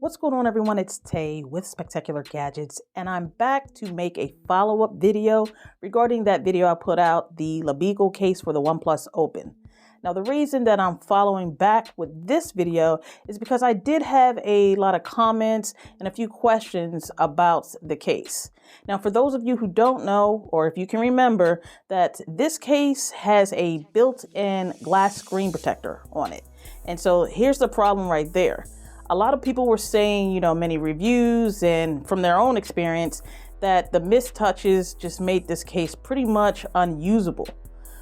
What's going on, everyone? It's Tay with Spectacular Gadgets, and I'm back to make a follow-up video regarding that video I put out, the LaBeagle case for the OnePlus Open. Now, the reason that I'm following back with this video is because I did have a lot of comments and a few questions about the case. Now, for those of you who don't know, or if you can remember, that this case has a built-in glass screen protector on it. And so here's the problem right there. A lot of people were saying, many reviews and from their own experience, that the missed touches just made this case pretty much unusable.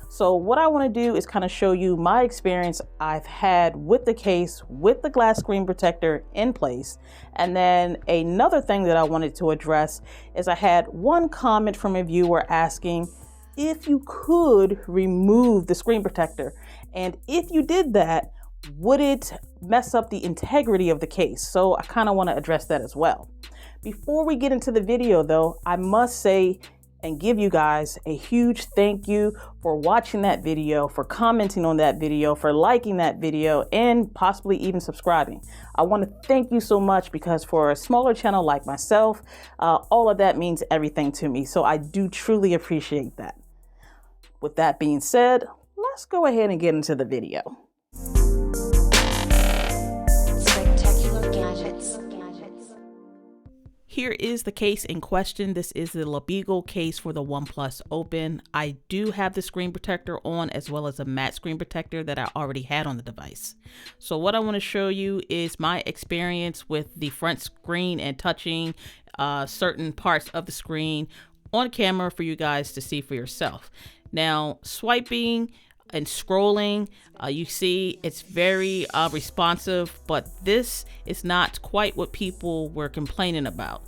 So what I want to do is kind of show you my experience I've had with the case with the glass screen protector in place. And then another thing that I wanted to address is I had one comment from a viewer asking if you could remove the screen protector. And if you did that, would it mess up the integrity of the case? So I kind of want to address that as well. Before we get into the video though, I must say and give you guys a huge thank you for watching that video, for commenting on that video, for liking that video, and possibly even subscribing. I want to thank you so much because for a smaller channel like myself, all of that means everything to me. So I do truly appreciate that. With that being said, let's go ahead and get into the video. Here is the case in question. This is the LaBeagle case for the OnePlus Open. I do have the screen protector on as well as a matte screen protector that I already had on the device. So what I want to show you is my experience with the front screen and touching certain parts of the screen on camera for you guys to see for yourself. Now, swiping and scrolling, you see it's very responsive, but this is not quite what people were complaining about.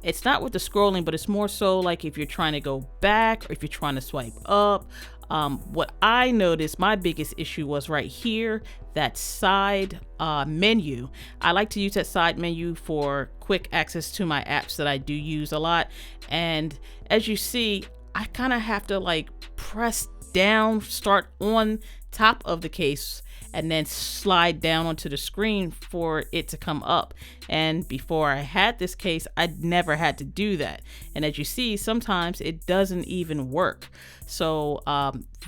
It's not with the scrolling, but it's more so like if you're trying to go back or if you're trying to swipe up. What I noticed, my biggest issue was right here, that side menu. I like to use that side menu for quick access to my apps that I do use a lot. And as you see, I kind of have to like press down, start on top of the case, and then slide down onto the screen for it to come up. And before I had this case, I'd never had to do that. And as you see, sometimes it doesn't even work. So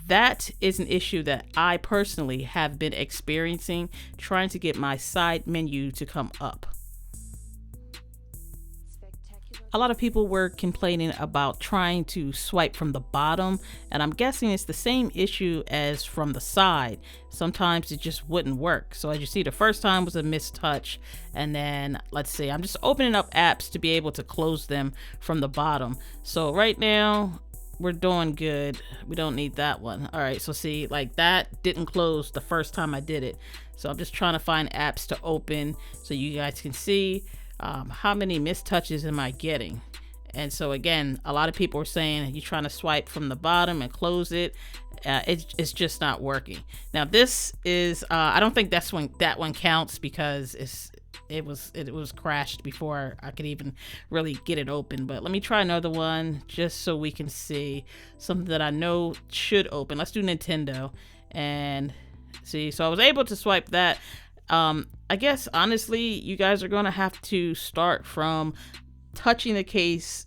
that is an issue that I personally have been experiencing, trying to get my side menu to come up. A lot of people were complaining about trying to swipe from the bottom, and I'm guessing it's the same issue as from the side. Sometimes it just wouldn't work. So as you see, the first time was a missed touch, and then let's see, I'm just opening up apps to be able to close them from the bottom. So right now we're doing good. We don't need that one. All right, so see, like that didn't close the first time I did it. So I'm just trying to find apps to open so you guys can see how many missed touches am I getting. And so again, a lot of people are saying you're trying to swipe from the bottom and close it. It's just not working. Now this is I don't think that one counts because it was crashed before I could even really get it open. But let me try another one just so we can see something that I know should open. Let's do Nintendo and see. So I was able to swipe that. I guess honestly, you guys are going to have to start from touching the case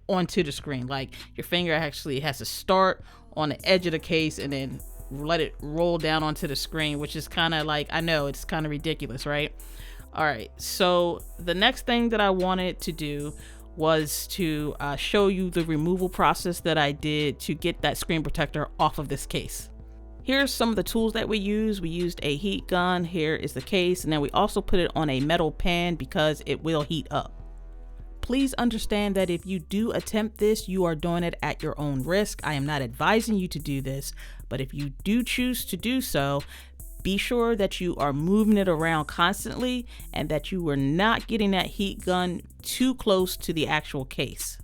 onto the screen. Like your finger actually has to start on the edge of the case and then let it roll down onto the screen, which is kind of like, I know it's kind of ridiculous, right? All right. So the next thing that I wanted to do was to show you the removal process that I did to get that screen protector off of this case. Here's some of the tools that we use. We used a heat gun. Here is the case. And then we also put it on a metal pan because it will heat up. Please understand that if you do attempt this, you are doing it at your own risk. I am not advising you to do this, but if you do choose to do so, be sure that you are moving it around constantly and that you are not getting that heat gun too close to the actual case.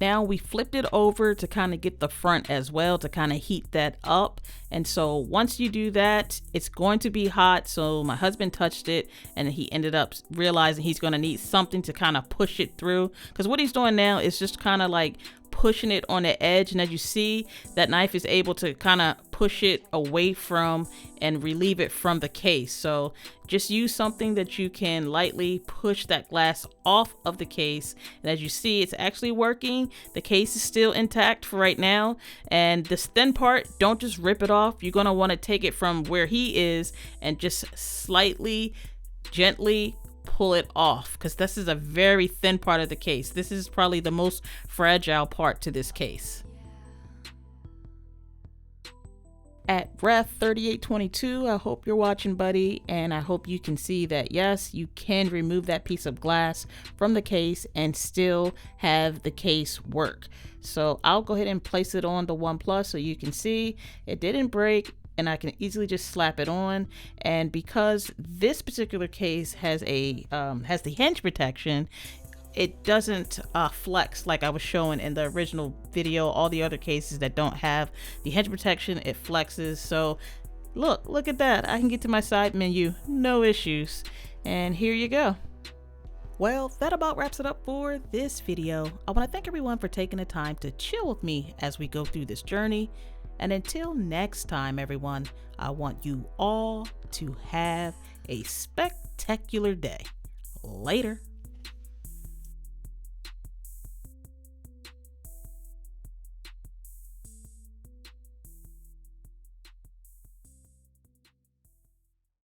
Now we flipped it over to kind of get the front as well to kind of heat that up. And so once you do that, it's going to be hot. So my husband touched it and he ended up realizing he's going to need something to kind of push it through, because what he's doing now is just kind of like pushing it on the edge, and as you see, that knife is able to kind of push it away from and relieve it from the case. So just use something that you can lightly push that glass off of the case, and as you see, it's actually working. The case is still intact for right now, and this thin part, don't just rip it off. You're going to want to take it from where he is and just slightly, gently pull it off, because this is a very thin part of the case. This is probably the most fragile part to this case. At ref 3822, I hope you're watching, buddy, and I hope you can see that yes, you can remove that piece of glass from the case and still have the case work. So I'll go ahead and place it on the OnePlus so you can see it didn't break, and I can easily just slap it on. And because this particular case has the hinge protection, it doesn't flex like I was showing in the original video. All the other cases that don't have the hinge protection, it flexes. So look at that. I can get to my side menu, no issues. And here you go. Well, that about wraps it up for this video. I want to thank everyone for taking the time to chill with me as we go through this journey. And until next time, everyone, I want you all to have a spectacular day. Later.